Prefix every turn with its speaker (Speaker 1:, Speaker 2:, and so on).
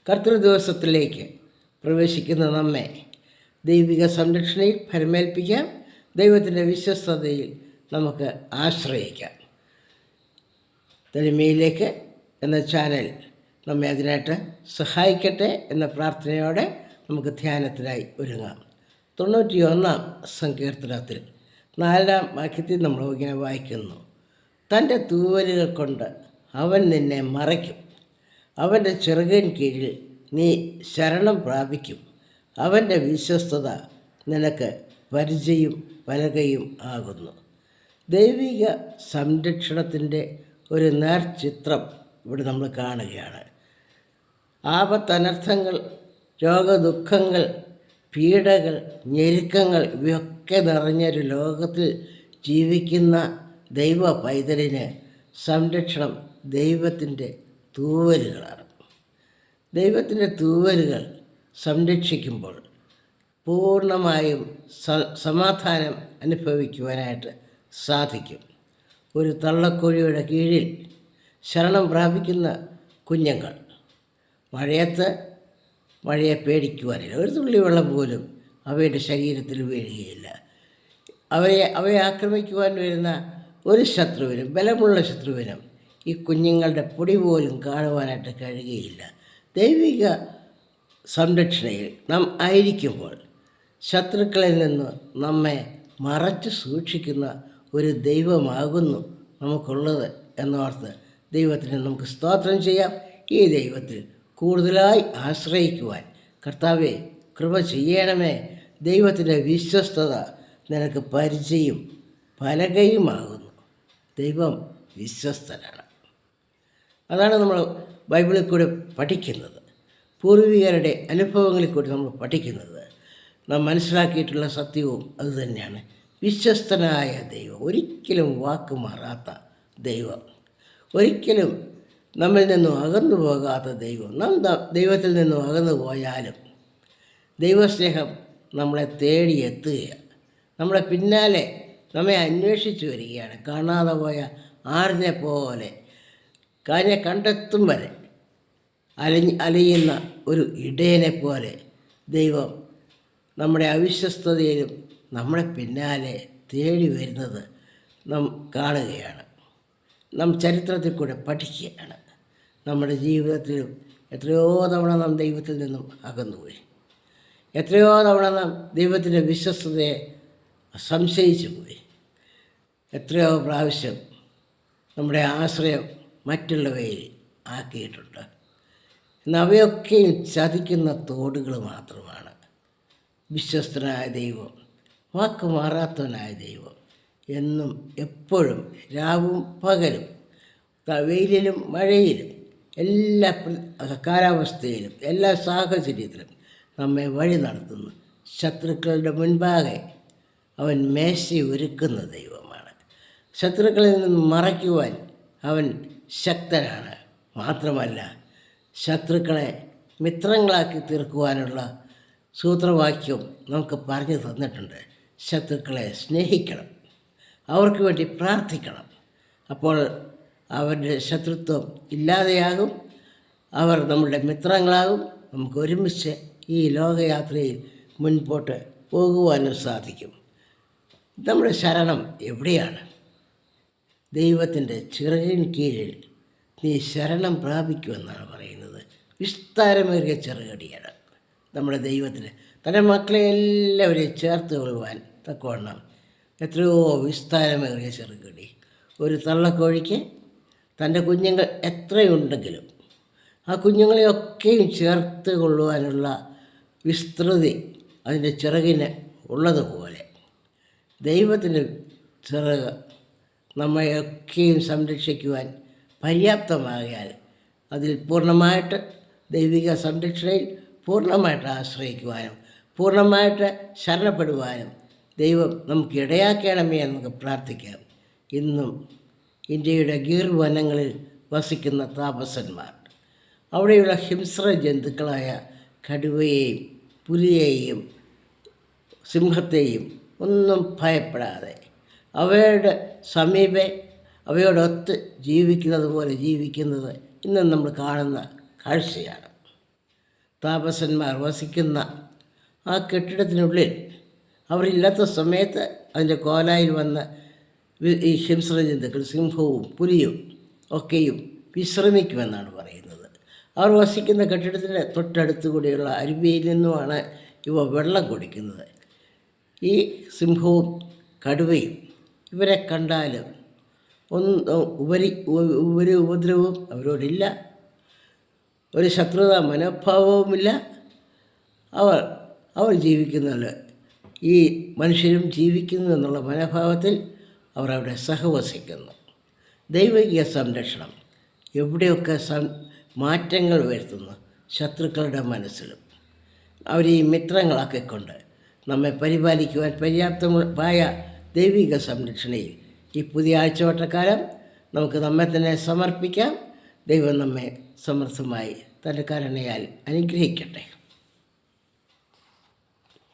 Speaker 1: കർത്തൃ ദിവസത്തിലേക്ക് പ്രവേശിക്കുന്ന നമ്മെ ദൈവിക സംരക്ഷണയിൽ ഫലമേൽപ്പിക്കാം. ദൈവത്തിൻ്റെ വിശ്വസ്തതയിൽ നമുക്ക് ആശ്രയിക്കാം. തനിമയിലേക്ക് എന്ന ചാനൽ നമ്മെ അതിനായിട്ട് സഹായിക്കട്ടെ എന്ന പ്രാർത്ഥനയോടെ നമുക്ക് ധ്യാനത്തിനായി ഒരുങ്ങാം. 91 സങ്കീർത്തനത്തിൽ 4 വാക്യത്തിൽ നമ്മൾ ഇങ്ങനെ വായിക്കുന്നു: തൻ്റെ തൂവലുകൾ കൊണ്ട് അവൻ നിന്നെ മറയ്ക്കും, അവൻ്റെ ചിറകിൻ കീഴിൽ നീ ശരണം പ്രാപിക്കും, അവൻ്റെ വിശ്വസ്തത നിനക്ക് പരിചയും പലകയും ആകുന്നു. ദൈവിക സംരക്ഷണത്തിൻ്റെ ഒരു നേർചിത്രം ഇവിടെ നമ്മൾ കാണുകയാണ്. ആപത്തനർത്ഥങ്ങൾ, രോഗദുഃഖങ്ങൾ, പീഡകൾ, ഞെരുക്കങ്ങൾ ഇവയൊക്കെ നിറഞ്ഞൊരു ലോകത്തിൽ ജീവിക്കുന്ന ദൈവ പൈതലിന് സംരക്ഷണം ദൈവത്തിൻ്റെ തൂവലുകളാണ്. ദൈവത്തിൻ്റെ തൂവലുകൾ സംരക്ഷിക്കുമ്പോൾ പൂർണ്ണമായും സമാധാനം അനുഭവിക്കുവാനായിട്ട് സാധിക്കും. ഒരു തള്ളക്കോഴിയുടെ കീഴിൽ ശരണം പ്രാപിക്കുന്ന കുഞ്ഞുങ്ങൾ മഴയെ പേടിക്കുവാനില്ല. ഒരു തുള്ളി വെള്ളം പോലും അവയുടെ ശരീരത്തിൽ വീഴുകയില്ല. അവയെ ആക്രമിക്കുവാൻ വരുന്ന ഒരു ശത്രുവിനും, ബലമുള്ള ശത്രുവിനും ഈ കുഞ്ഞുങ്ങളുടെ പൊടി പോലും കാണുവാനായിട്ട് കഴിയുകയില്ല. ദൈവിക സംരക്ഷണയിൽ നാം ആയിരിക്കുമ്പോൾ ശത്രുക്കളിൽ നിന്ന് നമ്മെ മറച്ചു സൂക്ഷിക്കുന്ന ഒരു ദൈവമാകുന്നു നമുക്കുള്ളത് എന്നോർത്ത് ദൈവത്തിന് നമുക്ക് സ്തോത്രം ചെയ്യാം. ഈ ദൈവത്തിൽ കൂടുതലായി ആശ്രയിക്കുവാൻ കർത്താവേ കൃപ ചെയ്യണമേ. ദൈവത്തിൻ്റെ വിശ്വസ്തത നിനക്ക് പരിചയും പലകയുമാകുന്നു. ദൈവം വിശ്വസ്തനാണ്. അതാണ് നമ്മൾ ബൈബിളിൽ കൂടെ പഠിക്കുന്നത്. പൂർവികരുടെ അനുഭവങ്ങളിൽ കൂടി നമ്മൾ പഠിക്കുന്നത്. നാം മനസ്സിലാക്കിയിട്ടുള്ള സത്യവും അതുതന്നെയാണ്. വിശ്വസ്തനായ ദൈവം, ഒരിക്കലും വാക്ക് മാറാത്ത ദൈവം, ഒരിക്കലും നമ്മിൽ നിന്നും അകന്നു പോകാത്ത ദൈവം. നാം ദൈവത്തിൽ നിന്നും അകന്നു പോയാലും ദൈവസ്നേഹം നമ്മളെ തേടി എത്തുകയാണ്. നമ്മളെ പിന്നാലെ നമ്മെ അന്വേഷിച്ചു വരികയാണ്. കാണാതെ പോയ ആടിനെ പോലെ കാര്യം കണ്ടെത്തും വരെ അലയുന്ന ഒരു ഇടയനെ പോലെ ദൈവം നമ്മുടെ അവിശ്വസ്തതയിലും നമ്മളെ പിന്നാലെ തേടി വരുന്നത് നാം കാണുകയാണ്. നാം ചരിത്രത്തിൽ കൂടെ പഠിക്കുകയാണ്. നമ്മുടെ ജീവിതത്തിലും എത്രയോ തവണ നാം ദൈവത്തിൽ നിന്നും അകന്നുപോയി. എത്രയോ തവണ നാം ദൈവത്തിൻ്റെ വിശ്വസ്തതയെ സംശയിച്ചു പോയി. എത്രയോ പ്രാവശ്യം നമ്മുടെ ആശ്രയം മറ്റുള്ളവയിൽ ആക്കിയിട്ടുണ്ട്. എന്നാൽ അവയൊക്കെയും ചതിക്കുന്ന തോടുകൾ മാത്രമാണ്. വിശ്വസ്തനായ ദൈവം, വാക്ക് മാറാത്തവനായ ദൈവം എന്നും എപ്പോഴും രാവും പകലും വെയിലിലും മഴയിലും എല്ലാ കാലാവസ്ഥയിലും എല്ലാ സാഹചര്യത്തിലും നമ്മെ വഴി നടത്തുന്നു. ശത്രുക്കളുടെ മുൻപാകെ അവൻ മേശ ഒരുക്കുന്ന ദൈവമാണ്. ശത്രുക്കളിൽ നിന്ന് മറയ്ക്കുവാൻ അവൻ ശക്തനാണ്. മാത്രമല്ല, ശത്രുക്കളെ മിത്രങ്ങളാക്കി തീർക്കുവാനുള്ള സൂത്രവാക്യം നമുക്ക് പറഞ്ഞു തന്നിട്ടുണ്ട്. ശത്രുക്കളെ സ്നേഹിക്കണം, അവർക്ക് വേണ്ടി പ്രാർത്ഥിക്കണം. അപ്പോൾ അവരുടെ ശത്രുത്വം ഇല്ലാതെയാകും, അവർ നമ്മുടെ മിത്രങ്ങളാകും. നമുക്ക് ഒരുമിച്ച് ഈ ലോകയാത്രയിൽ മുൻപോട്ട് പോകുവാനും സാധിക്കും. നമ്മുടെ ശരണം എവിടെയാണ്? ദൈവത്തിൻ്റെ ചിറകിൻ കീഴിൽ നീ ശരണം പ്രാപിക്കുമെന്നാണ് പറയുന്നത്. വിസ്താരമേറിയ ചെറുകടിയാണ് നമ്മുടെ ദൈവത്തിന്. തൻ്റെ മക്കളെ എല്ലാവരെയും ചേർത്ത് കൊള്ളുവാൻ തക്കവണ്ണം എത്രയോ വിസ്താരമേറിയ ചെറുകടി. ഒരു തള്ളക്കോഴിക്ക് തൻ്റെ കുഞ്ഞുങ്ങൾ എത്രയുണ്ടെങ്കിലും ആ കുഞ്ഞുങ്ങളെയൊക്കെയും ചേർത്ത് കൊള്ളുവാനുള്ള വിസ്തൃതി അതിൻ്റെ ചിറകിന് ഉള്ളതുപോലെ ദൈവത്തിൻ്റെ ചിറക് നമ്മയൊക്കെയും സംരക്ഷിക്കുവാൻ പര്യാപ്തമാകിയാൽ അതിൽ പൂർണ്ണമായിട്ട് ദൈവിക സംരക്ഷണയിൽ പൂർണ്ണമായിട്ട് ആശ്രയിക്കുവാനും പൂർണ്ണമായിട്ട് ശരണപ്പെടുവാനും ദൈവം നമുക്ക് ഇടയാക്കണമേ എന്ന് നമുക്ക് പ്രാർത്ഥിക്കാം. ഇന്നും ഇന്ത്യയുടെ ഗീർ വനങ്ങളിൽ വസിക്കുന്ന താപസന്മാർ അവിടെയുള്ള ഹിംസ്ര ജന്തുക്കളായ കടുവയെയും പുലിയെയും സിംഹത്തെയും ഒന്നും ഭയപ്പെടാതെ അവയുടെ സമീപെ അവയോടൊത്ത് ജീവിക്കുന്നത് പോലെ ജീവിക്കുന്നത് ഇന്ന് നമ്മൾ കാണുന്ന കാഴ്ചയാണ്. താപസന്മാർ വസിക്കുന്ന ആ കെട്ടിടത്തിനുള്ളിൽ അവരില്ലാത്ത സമയത്ത് അതിൻ്റെ കോലായിൽ വന്ന് ഈ ഹിംസ്രജന്തുക്കൾ, സിംഹവും പുലിയും ഒക്കെയും വിശ്രമിക്കുമെന്നാണ് പറയുന്നത്. അവർ വസിക്കുന്ന കെട്ടിടത്തിൻ്റെ തൊട്ടടുത്തു കൂടിയുള്ള അരുവിയിൽ നിന്നുമാണ് ഇവ വെള്ളം കുടിക്കുന്നത്. ഈ സിംഹവും കടുവയും ഇവരെ കണ്ടാലും ഒരു ഉപദ്രവവും അവരോടില്ല, ഒരു ശത്രുതാ മനോഭാവവുമില്ല. അവർ ജീവിക്കുന്നുണ്ട്, ഈ മനുഷ്യരും ജീവിക്കുന്നു എന്നുള്ള മനോഭാവത്തിൽ അവർ അവിടെ സഹവസിക്കുന്നു. ദൈവിക സംരക്ഷണം എവിടെയൊക്കെ മാറ്റങ്ങൾ വരുത്തുന്നു ശത്രുക്കളുടെ മനസ്സിലും. അവർ ഈ മിത്രങ്ങളാക്കിക്കൊണ്ട് നമ്മെ പരിപാലിക്കുവാൻ പര്യാപ്തമായ ദൈവിക സംരക്ഷണയിൽ ഈ പുതിയ ആഴ്ചവട്ടക്കാലം നമുക്ക് നമ്മെ തന്നെ സമർപ്പിക്കാം. ദൈവം നമ്മെ സമൃദ്ധമായി തൻ്റെ കരുണയാൽ അനുഗ്രഹിക്കട്ടെ.